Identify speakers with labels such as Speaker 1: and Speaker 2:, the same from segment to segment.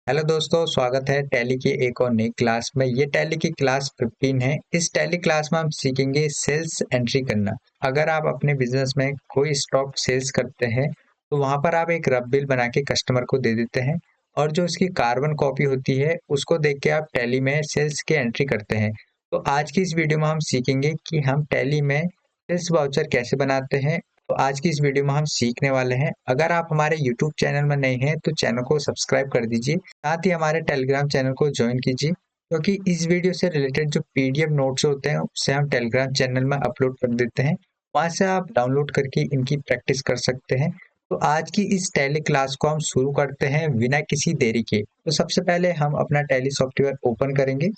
Speaker 1: Hello दोस्तों, स्वागत है टैली की एक और नई क्लास में। ये टैली की क्लास 15 है। इस टैली क्लास में हम सीखेंगे सेल्स एंट्री करना। अगर आप अपने बिजनेस में कोई स्टॉक सेल्स करते हैं तो वहां पर आप एक रफ बिल बना के कस्टमर को दे देते हैं और जो उसकी कार्बन कॉपी होती है उसको देख के आप टैली में सेल्स की एंट्री करते हैं। तो आज की इस वीडियो में हम सीखेंगे कि हम टैली में सेल्स वाउचर कैसे बनाते हैं। तो आज की इस वीडियो में हम सीखने वाले हैं। अगर आप हमारे यूट्यूब चैनल में नए हैं तो चैनल को सब्सक्राइब कर दीजिए, साथ ही हमारे टेलीग्राम चैनल को ज्वाइन कीजिए, क्योंकि इस वीडियो से रिलेटेड जो पीडीएफ नोट्स होते हैं उसे हम टेलीग्राम चैनल में अपलोड कर देते हैं। वहां से आप डाउनलोड करके इनकी प्रैक्टिस कर सकते हैं। तो आज की इस टैली क्लास को हम शुरू करते हैं बिना किसी देरी के। तो सबसे पहले हम अपना टैली सॉफ्टवेयर ओपन करेंगे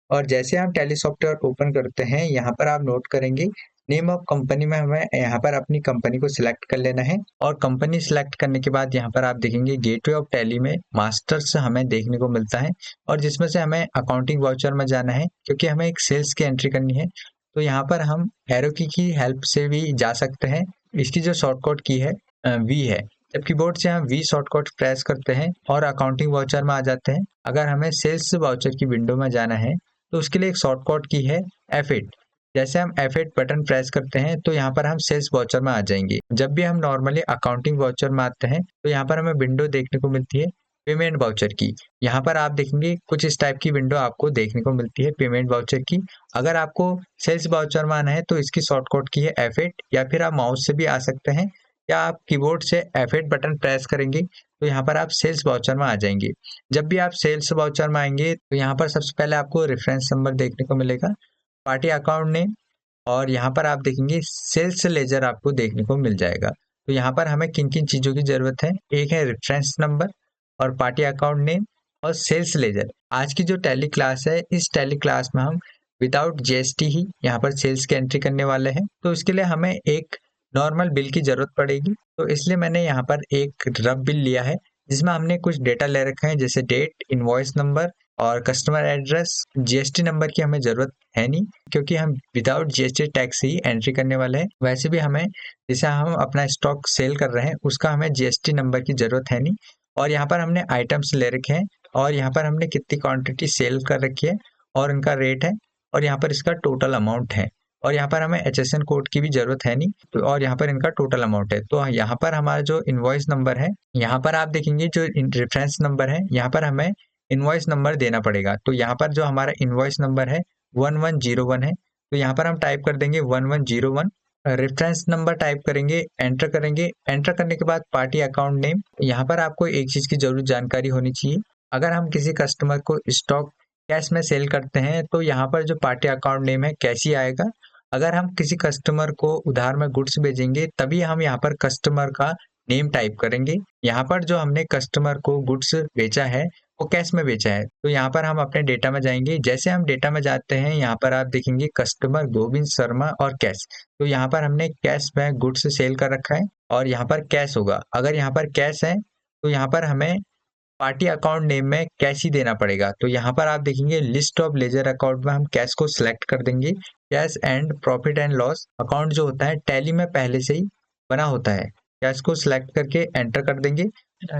Speaker 1: और जैसे हम टैली सॉफ्टवेयर ओपन करते हैं यहाँ पर आप नोट करेंगे नेम ऑफ कंपनी में हमें यहाँ पर अपनी कंपनी को सिलेक्ट कर लेना है और कंपनी सिलेक्ट करने के बाद यहाँ पर आप देखेंगे गेटवे ऑफ टैली में मास्टर्स हमें देखने को मिलता है और जिसमें से हमें अकाउंटिंग वाउचर में जाना है क्योंकि हमें एक सेल्स की एंट्री करनी है। तो यहाँ पर हम एरो की हेल्प से भी जा सकते हैं। इसकी जो शॉर्टकट की है वी है। जब कीबोर्ड से हम वी शॉर्टकट प्रेस करते हैं और अकाउंटिंग वाउचर में आ जाते हैं। अगर हमें सेल्स वाउचर की विंडो में जाना है तो उसके लिए एक शॉर्टकट की है F8। जैसे हम F8 बटन प्रेस करते हैं तो यहाँ पर हम सेल्स वाउचर में आ जाएंगे। जब भी हम नॉर्मली अकाउंटिंग वाउचर में आते हैं तो यहाँ पर हमें विंडो देखने को मिलती है पेमेंट वाउचर की। यहाँ पर आप देखेंगे कुछ इस टाइप की विंडो आपको देखने को मिलती है पेमेंट वाउचर की। अगर आपको सेल्स वाउचर में आना है तो इसकी शॉर्टकट की है F8, या फिर आप माउस से भी आ सकते हैं या आप कीबोर्ड से F8 बटन प्रेस करेंगे तो यहाँ पर आप सेल्स वाउचर में आ जाएंगे। जब भी आप सेल्स वाउचर में आएंगे तो यहाँ पर सबसे पहले आपको रेफरेंस नंबर देखने को मिलेगा, पार्टी अकाउंट नेम, और यहाँ पर आप देखेंगे सेल्स लेजर आपको देखने को मिल जाएगा। तो यहाँ पर हमें किन किन चीज़ों की ज़रूरत है, एक है रेफरेंस नंबर और पार्टी अकाउंट नेम और सेल्स लेजर। आज की जो टैली क्लास है इस टैली क्लास में हम विदाउट जीएसटी ही यहाँ पर सेल्स की एंट्री करने वाले हैं। तो इसके लिए हमें एक नॉर्मल बिल की ज़रूरत पड़ेगी। तो इसलिए मैंने यहाँ पर एक रफ बिल लिया है जिसमें हमने कुछ डेटा ले रखा है जैसे डेट, इनवॉइस नंबर और कस्टमर एड्रेस। जीएसटी नंबर की हमें ज़रूरत है नहीं क्योंकि हम विदाउट जीएसटी टैक्स ही एंट्री करने वाले हैं। वैसे भी हमें जैसे हम अपना स्टॉक सेल कर रहे हैं उसका हमें जीएसटी नंबर की ज़रूरत है नहीं। और यहाँ पर हमने आइटम्स ले रखे हैं और यहाँ पर हमने कितनी क्वांटिटी सेल कर रखी है और इनका रेट है और यहाँ पर इसका टोटल अमाउंट है। और यहाँ पर हमें HSN कोड की भी ज़रूरत है नहीं। तो और यहाँ पर इनका टोटल अमाउंट है। तो यहाँ पर हमारा जो इनवॉइस नंबर है, यहाँ पर आप देखेंगे जो रेफरेंस नंबर है यहाँ पर हमें इनवॉइस नंबर देना पड़ेगा। तो यहाँ पर जो हमारा इनवॉइस नंबर है 1101 है। तो यहाँ पर हम टाइप कर देंगे 1101। रेफरेंस नंबर टाइप करेंगे, एंटर करेंगे। एंटर करने के बाद पार्टी अकाउंट नेम। यहाँ पर आपको एक चीज़ की जरूर जानकारी होनी चाहिए, अगर हम किसी कस्टमर को स्टॉक कैश में सेल करते हैं तो यहाँ पर जो पार्टी अकाउंट नेम है कैश ही आएगा। अगर हम किसी कस्टमर को उधार में गुड्स भेजेंगे तभी हम यहाँ पर कस्टमर का नेम टाइप करेंगे। यहाँ पर जो हमने कस्टमर को गुड्स बेचा है वो कैश में बेचा है। तो यहाँ पर हम अपने डेटा में जाएंगे। जैसे हम डेटा में जाते हैं यहाँ पर आप देखेंगे कस्टमर गोविंद शर्मा और कैश। तो यहाँ पर हमने कैश में गुड्स सेल कर रखा है और यहाँ पर कैश होगा। अगर यहाँ पर कैश है तो यहाँ पर हमें पार्टी अकाउंट नेम में कैश ही देना पड़ेगा। तो यहाँ पर आप देखेंगे लिस्ट ऑफ लेजर अकाउंट में हम कैश को सिलेक्ट कर देंगे। Cash and profit and loss account जो होता है टैली में पहले से ही बना होता है। कैश को सिलेक्ट करके एंटर कर देंगे।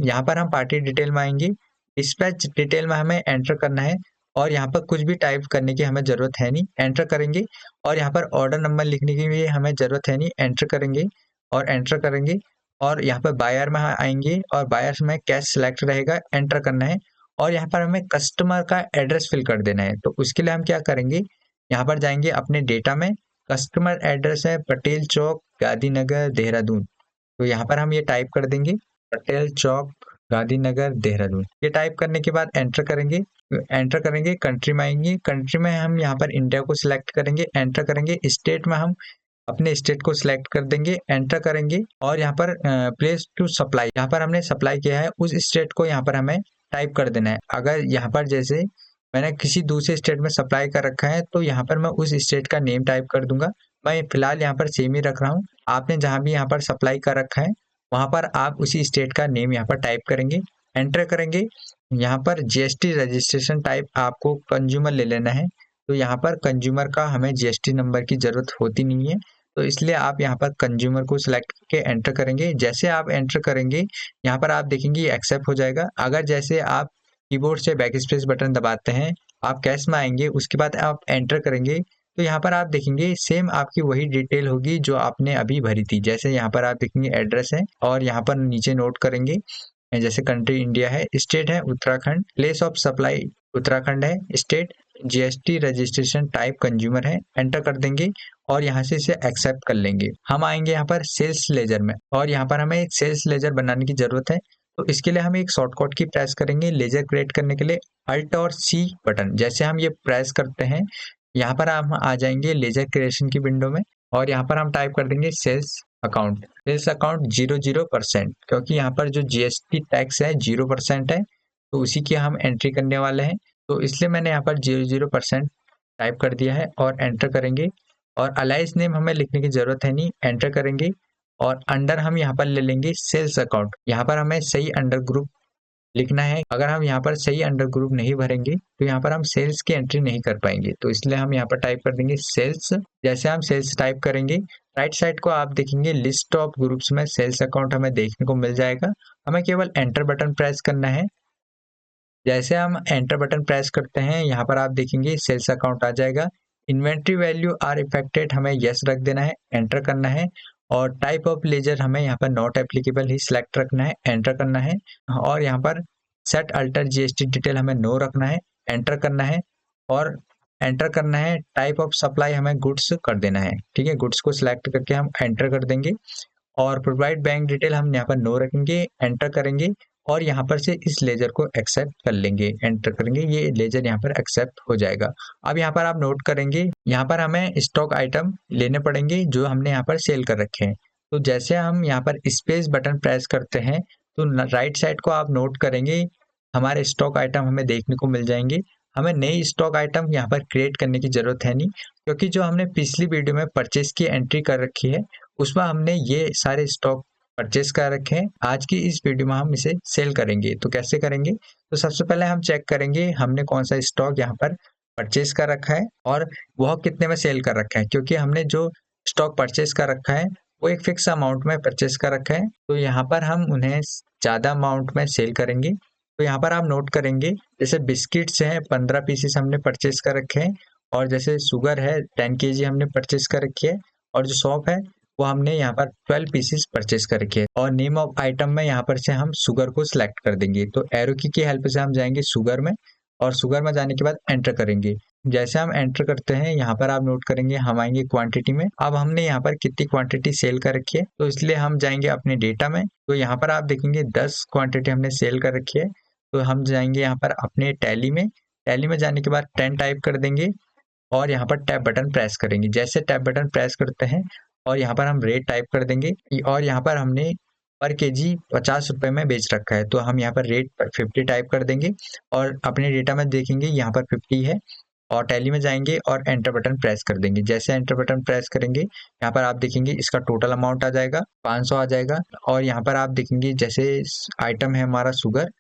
Speaker 1: यहाँ पर हम पार्टी डिटेल में आएंगे। डिस्पैच डिटेल में हमें एंटर करना है और यहाँ पर कुछ भी टाइप करने की हमें ज़रूरत है नहीं, एंटर करेंगे। और यहाँ पर ऑर्डर नंबर लिखने की भी हमें ज़रूरत है नहीं, एंटर करेंगे और एंटर करेंगे। और यहाँ पर बायर में आएंगे और बायर में कैश सिलेक्ट रहेगा, एंटर करना है। और यहाँ पर हमें कस्टमर का एड्रेस फिल कर देना है। तो उसके लिए हम क्या करेंगे, यहाँ पर जाएंगे अपने डेटा में। कस्टमर एड्रेस है पटेल चौक, गांधीनगर, देहरादून। तो यहाँ पर हम ये टाइप कर देंगे पटेल चौक, गांधीनगर, देहरादून। ये टाइप करने के बाद एंटर करेंगे। एंटर करेंगे, कंट्री में आएंगे। कंट्री में हम यहाँ पर इंडिया को सिलेक्ट करेंगे, एंटर करेंगे। स्टेट में हम अपने स्टेट को सिलेक्ट कर देंगे, एंटर करेंगे। और यहाँ पर प्लेस टू सप्लाई, यहाँ पर हमने सप्लाई किया है उस स्टेट को यहाँ पर हमें टाइप कर देना है। अगर यहाँ पर जैसे मैंने किसी दूसरे स्टेट में सप्लाई कर रखा है तो यहाँ पर मैं उस स्टेट का नेम टाइप कर दूंगा। मैं फिलहाल यहाँ पर सेम ही रख रहा हूँ। आपने जहाँ भी यहाँ पर सप्लाई कर रखा है वहाँ पर आप उसी स्टेट का नेम यहाँ पर टाइप करेंगे, एंटर करेंगे। यहाँ पर जीएसटी रजिस्ट्रेशन टाइप आपको कंज्यूमर ले लेना है। तो यहाँ पर कंज्यूमर का हमें जीएसटी नंबर की ज़रूरत होती नहीं है, तो इसलिए आप यहाँ पर कंज्यूमर को सिलेक्ट करके एंटर करेंगे। जैसे आप एंटर करेंगे यहाँ पर आप देखेंगे एक्सेप्ट हो जाएगा। अगर जैसे आप कीबोर्ड से बैक स्पेस बटन दबाते हैं, आप कैश में आएंगे, उसके बाद आप एंटर करेंगे तो यहाँ पर आप देखेंगे सेम आपकी वही डिटेल होगी जो आपने अभी भरी थी। जैसे यहाँ पर आप देखेंगे एड्रेस है और यहाँ पर नीचे नोट करेंगे जैसे कंट्री इंडिया है, स्टेट है Uttarakhand, place of supply Uttarakhand है, state GST registration type consumer है, एंटर कर देंगे और यहाँ से इसे एक्सेप्ट कर लेंगे। हम आएंगे यहाँ पर सेल्स लेजर में और यहाँ पर हमें एक सेल्स लेजर बनाने की जरूरत है। तो इसके लिए हम एक शॉर्टकट की प्रेस करेंगे लेजर क्रिएट करने के लिए, अल्ट और सी बटन जैसे हम ये प्रेस करते हैं यहाँ पर हम आ जाएंगे लेजर क्रिएशन की विंडो में और यहाँ पर हम टाइप कर देंगे सेल्स अकाउंट 00%, क्योंकि यहाँ पर जो जीएसटी टैक्स है 0% है तो उसी की हम एंट्री करने वाले हैं। तो इसलिए मैंने यहाँ पर 00% टाइप कर दिया है और एंटर करेंगे और अलाइस नेम हमें लिखने की जरूरत है नहीं, एंटर करेंगे और अंडर हम यहाँ पर ले लेंगे सेल्स अकाउंट। यहाँ पर हमें सही अंडर ग्रुप लिखना है। अगर हम यहाँ पर सही अंडर ग्रुप नहीं भरेंगे तो यहाँ पर हम सेल्स की एंट्री नहीं कर पाएंगे, तो इसलिए हम यहाँ पर टाइप कर देंगे सेल्स। जैसे हम सेल्स टाइप करेंगे राइट साइड को आप देखेंगे लिस्ट ऑफ ग्रुप्स में सेल्स अकाउंट हमें देखने को मिल जाएगा। हमें केवल एंटर बटन प्रेस करना है। जैसे हम एंटर बटन प्रेस करते हैं यहाँ पर आप देखेंगे सेल्स अकाउंट आ जाएगा। इन्वेंट्री वैल्यू आर इफेक्टेड हमें यस रख देना है, एंटर करना है और टाइप ऑफ लेजर हमें यहाँ पर नॉट एप्लीकेबल ही सिलेक्ट रखना है, एंटर करना है और यहाँ पर सेट अल्टर जीएसटी डिटेल हमें नो रखना है, एंटर करना है और एंटर करना है। टाइप ऑफ सप्लाई हमें गुड्स कर देना है, ठीक है, गुड्स को सिलेक्ट करके हम एंटर कर देंगे और प्रोवाइड बैंक डिटेल हम यहाँ पर नो रखेंगे, एंटर करेंगे और यहाँ पर से इस लेजर को एक्सेप्ट कर लेंगे, एंटर करेंगे, ये लेजर यहाँ पर एक्सेप्ट हो जाएगा। अब यहाँ पर आप नोट करेंगे यहाँ पर हमें स्टॉक आइटम लेने पड़ेंगे जो हमने यहाँ पर सेल कर रखे हैं। तो जैसे हम यहाँ पर स्पेस बटन प्रेस करते हैं तो राइट साइड को आप नोट करेंगे हमारे स्टॉक आइटम हमें देखने को मिल जाएंगे। हमें नई स्टॉक आइटम यहाँ पर क्रिएट करने की जरूरत है नहीं, क्योंकि जो हमने पिछली वीडियो में परचेस की एंट्री कर रखी है उसमें हमने ये सारे स्टॉक परचेस कर रखे हैं। आज की इस वीडियो में हम इसे सेल करेंगे। तो कैसे करेंगे, तो सबसे पहले हम चेक करेंगे हमने कौन सा स्टॉक यहाँ पर परचेस कर रखा है और वह कितने में सेल कर रखा है। क्योंकि हमने जो स्टॉक परचेस कर रखा है वो एक फिक्स अमाउंट में परचेस कर रखा है, तो यहाँ पर हम उन्हें ज़्यादा अमाउंट में सेल करेंगे। तो यहाँ पर आप नोट करेंगे जैसे बिस्किट्स हैं 15 पीसेस हमने परचेस कर रखे हैं और जैसे शुगर है 10 केजी हमने परचेस कर रखी है और जो सौंफ है वो हमने यहाँ पर 12 पीसेस परचेस कर रखे हैं। और नेम ऑफ आइटम में यहाँ पर से हम शुगर को सिलेक्ट कर देंगे। तो एरो की हेल्प से हम जाएंगे शुगर में और शुगर में जाने के बाद एंटर करेंगे। जैसे हम एंटर करते हैं यहाँ पर आप नोट करेंगे हम आएंगे क्वांटिटी में। अब हमने यहाँ पर कितनी क्वांटिटी सेल कर रखी है तो इसलिए हम जाएंगे अपने डेटा में। तो यहाँ पर आप देखेंगे 10 क्वांटिटी हमने सेल कर रखी है। तो हम जाएंगे यहाँ पर अपने टैली में जाने के बाद 10 टाइप कर देंगे और यहाँ पर टैब बटन प्रेस करेंगे। जैसे टैब बटन प्रेस करते हैं और यहाँ पर हम रेट टाइप कर देंगे और यहाँ पर हमने पर केजी 50 रुपए में बेच रखा है तो हम यहाँ पर रेट 50 टाइप कर देंगे और अपने डेटा में देखेंगे यहाँ पर 50 है और टैली में जाएंगे और एंटर बटन प्रेस कर देंगे। जैसे एंटर बटन प्रेस करेंगे यहाँ पर आप देखेंगे इसका टोटल अमाउंट आ जाएगा 500 आ जाएगा। और यहाँ पर आप देखेंगे जैसे आइटम है हमारा शुगर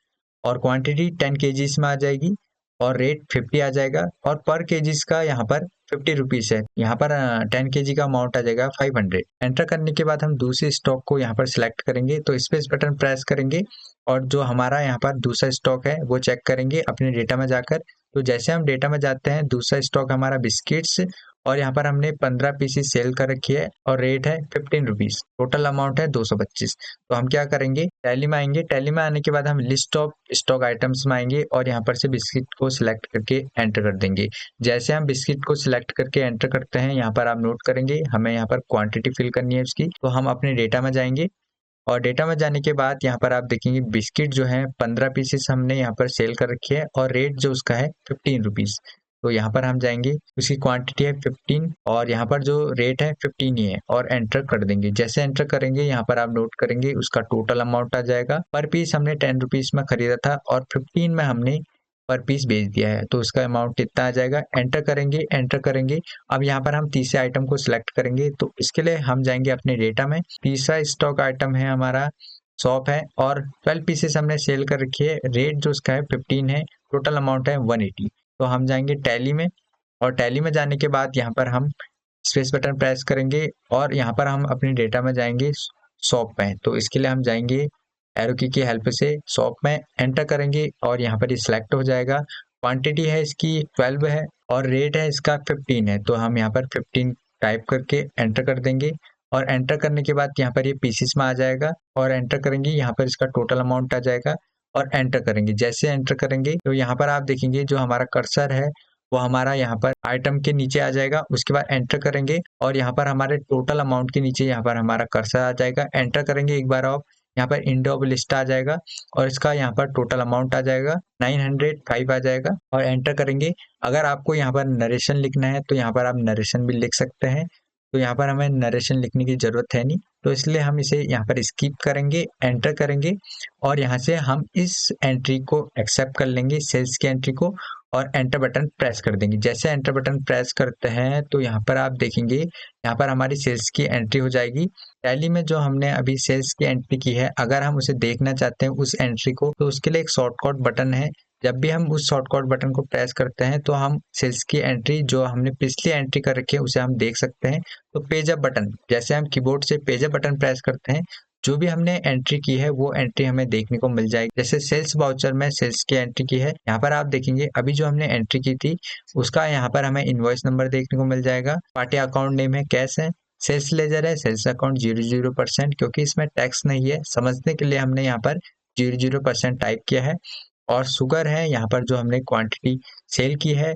Speaker 1: और क्वांटिटी 10 केजीज में आ जाएगी और रेट 50 आ जाएगा और पर केजीज का यहाँ पर 50 रुपीज है। यहाँ पर 10 केजी का अमाउंट आ जाएगा 500। एंटर करने के बाद हम दूसरे स्टॉक को यहाँ पर सिलेक्ट करेंगे तो स्पेस बटन प्रेस करेंगे और जो हमारा यहाँ पर दूसरा स्टॉक है वो चेक करेंगे अपने डेटा में जाकर। तो जैसे हम डेटा में जाते हैं दूसरा स्टॉक हमारा बिस्किट्स और यहाँ पर हमने 15 पीसेस सेल कर रखी है और रेट है 15 रुपीज, टोटल अमाउंट है 225। तो हम क्या करेंगे टैली में आएंगे, टैली में आने के बाद हम लिस्ट ऑफ स्टॉक आइटम्स में आएंगे और यहाँ पर से बिस्किट को सिलेक्ट करके एंटर कर देंगे। जैसे हम बिस्किट को सिलेक्ट करके एंटर करते हैं यहाँ पर आप नोट करेंगे हमें यहाँ पर क्वांटिटी फिल करनी है उसकी। तो हम अपने डेटा में जाएंगे और डेटा में जाने के बाद यहाँ पर आप देखेंगे बिस्किट जो है 15 पीसेस हमने यहाँ पर सेल कर रखी है और रेट जो उसका है 15 रुपीज। तो यहाँ पर हम जाएंगे उसकी क्वांटिटी है 15 और यहाँ पर जो रेट है 15 ही है और एंटर कर देंगे। जैसे एंटर करेंगे यहाँ पर आप नोट करेंगे उसका टोटल अमाउंट आ जाएगा। पर पीस हमने 10 रुपीज में खरीदा था और 15 में हमने पर पीस बेच दिया है तो उसका अमाउंट कितना आ जाएगा। एंटर करेंगे। अब यहाँ पर हम तीसरे आइटम को सिलेक्ट करेंगे तो इसके लिए हम जाएंगे अपने डेटा में। तीसरा स्टॉक आइटम है हमारा सॉप है और 12 पीसेस हमने सेल कर रखी है, रेट जो उसका है 15 है, टोटल अमाउंट है 180। तो हम जाएंगे टैली में और टैली में जाने के बाद यहाँ पर हम स्पेस बटन प्रेस करेंगे और यहाँ पर हम अपने डेटा में जाएंगे शॉप में। तो इसके लिए हम जाएंगे एरो की हेल्प से शॉप में एंटर करेंगे और यहाँ पर ये सिलेक्ट हो जाएगा। क्वांटिटी है इसकी 12 है और रेट है इसका 15 है, तो हम यहाँ पर 15 टाइप करके एंटर कर देंगे और एंटर करने के बाद यहाँ पर ये पीसीस में आ जाएगा और एंटर करेंगे, यहाँ पर इसका टोटल अमाउंट आ जाएगा और एंटर करेंगे। जैसे एंटर करेंगे तो यहाँ पर आप देखेंगे जो हमारा कर्सर है वो हमारा यहाँ पर आइटम के नीचे आ जाएगा। उसके बाद एंटर करेंगे और यहाँ पर हमारे टोटल अमाउंट के नीचे यहाँ पर हमारा कर्सर आ जाएगा। एंटर करेंगे एक बार और यहाँ पर इंडो ऑफ लिस्ट आ जाएगा और इसका यहाँ पर टोटल अमाउंट आ जाएगा 905 आ जाएगा और एंटर करेंगे। अगर आपको यहाँ पर नरेशन लिखना है तो यहाँ पर आप नरेशन भी लिख सकते हैं, तो यहाँ पर हमें नरेशन लिखने की जरूरत है नहीं, तो इसलिए हम इसे यहाँ पर स्किप करेंगे, एंटर करेंगे और यहाँ से हम इस एंट्री को एक्सेप्ट कर लेंगे, सेल्स की एंट्री को, और एंटर बटन प्रेस कर देंगे। जैसे एंटर बटन प्रेस करते हैं तो यहाँ पर आप देखेंगे यहाँ पर हमारी सेल्स की एंट्री हो जाएगी। टैली में जो हमने अभी सेल्स की एंट्री की है, अगर हम उसे देखना चाहते हैं उस एंट्री को, तो उसके लिए एक शॉर्टकट बटन है। जब भी हम उस शॉर्टकट बटन को प्रेस करते हैं तो हम सेल्स की एंट्री जो हमने पिछली एंट्री कर रखी है उसे हम देख सकते हैं। तो पेज अप बटन, जैसे हम कीबोर्ड से पेज अप बटन प्रेस करते हैं, जो भी हमने एंट्री की है वो एंट्री हमें देखने को मिल जाएगी। जैसे सेल्स वाउचर में सेल्स की एंट्री की है, यहाँ पर आप देखेंगे अभी जो हमने एंट्री की थी उसका यहाँ पर हमें इनवॉइस नंबर देखने को मिल जाएगा। पार्टी अकाउंट नेम है कैश है, सेल्स लेजर है, सेल्स अकाउंट 00% क्योंकि इसमें टैक्स नहीं है, समझने के लिए हमने यहाँ पर 00% टाइप किया है। और शुगर है यहाँ पर जो हमने क्वांटिटी सेल की है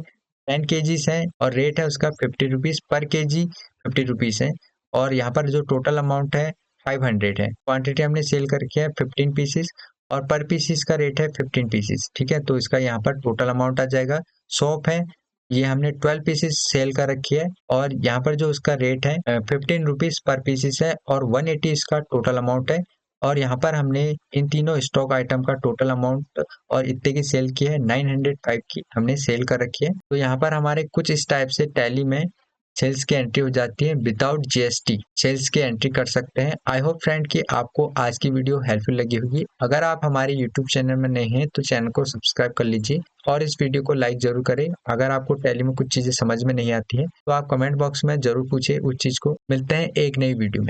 Speaker 1: 10 केजीज है और रेट है उसका 50 रुपीज़ पर केजी, 50 रुपीज़ है। और यहाँ पर जो टोटल अमाउंट है 500 है। क्वांटिटी हमने सेल करके है 15 पीसीस और पर पीसीस का रेट है 15 पीसीस, ठीक है। तो इसका यहाँ पर टोटल अमाउंट आ जाएगा। शॉप है, ये हमने 12 पीसीस सेल कर रखी है और यहाँ पर जो उसका रेट है 15 रुपीज़ पर पीसीस है और 180 इसका टोटल अमाउंट है। और यहाँ पर हमने इन तीनों स्टॉक आइटम का टोटल अमाउंट और इतने की सेल की है 905 की हमने सेल कर रखी है। तो यहाँ पर हमारे कुछ इस टाइप से टैली में सेल्स की एंट्री हो जाती है, विदाउट जीएसटी सेल्स की एंट्री कर सकते हैं। आई होप फ्रेंड कि आपको आज की वीडियो हेल्पफुल लगी होगी। अगर आप हमारे यूट्यूब चैनल में नए हैं तो चैनल को सब्सक्राइब कर लीजिए और इस वीडियो को लाइक जरूर करें। अगर आपको टैली में कुछ चीजें समझ में नहीं आती है तो आप कमेंट बॉक्स में जरूर पूछे उस चीज को। मिलते हैं एक नई वीडियो में।